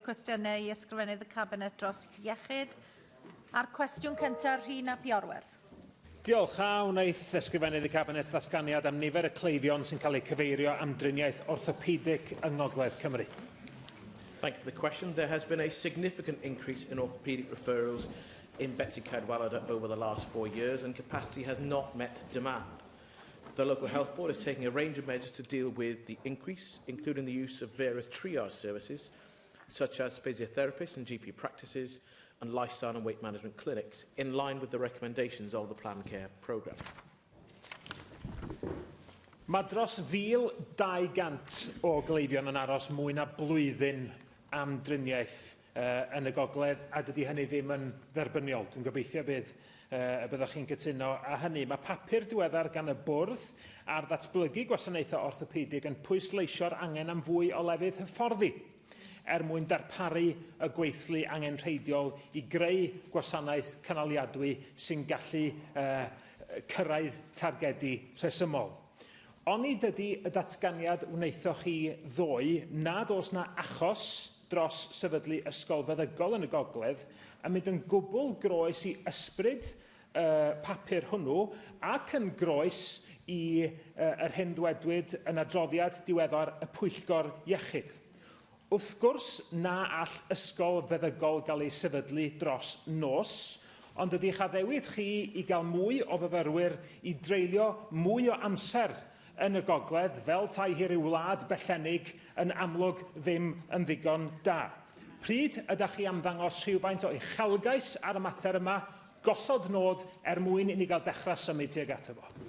cwestiynau i ysgrifennydd y Cabinet dros iechyd. A'r cwestiwn cyntaf, Rhun ap Iorwerth. Diolch. A wnaeth ysgrifennydd y Cabinet ddatganiad am nifer y cleifion sy'n cael eu cyfeirio am driniaeth orthopedig yng Ngogledd Cymru. Thank you for the question. There has been a significant increase in orthopedic referrals in Betsi Cadwaladr over the last 4 years, and capacity has not met demand. The local health board is taking a range of measures to deal with the increase, including the use of various triage services, such as physiotherapists and GP practices, and lifestyle and weight management clinics, in line with the recommendations of the Planned Care programme. Mae dros 1,200 o gleifion yn aros mwy na blwyddyn am driniaeth yn y Gogledd, a dydy hynny ddim yn dderbyniol. Dwi'n gobeithio byddwch chi'n cytuno â hynny. Mae papur diweddar gan y bwrdd ar ddatblygu gwasanaethau orthopedig yn pwysleisio'r angen am fwy o lefydd hyfforddi mwyn darparu y gweithlu angenrheidiol i greu gwasanaeth canaliadwy sy'n gallu cyrraedd targedu rhesymol. Oni dydy y datganiad wnaethoch chi ddoe nad oes na achos dros sefydlu ysgol feddygol yn y Gogledd yn mynd yn gwbl groes i ysbryd papur hwnnw ac yn groes i yr hyn ddwedwyd yn adroddiad diweddar y Pwyllgor Iechyd. Wrth gwrs na all ysgol feddygol gael ei sefydlu dros nos, ond ydych addewid chi i gael mwy o fyfyrwyr i dreulio mwy o amser yn y Gogledd, fel tai hir i'w wlad bellenig yn amlwg ddim yn ddigon da. Pryd ydych chi am ddangos rhywfaint o uchelgais ar y mater yma, gosod nod mwyn i ni gael dechrau symud tuag ato fo?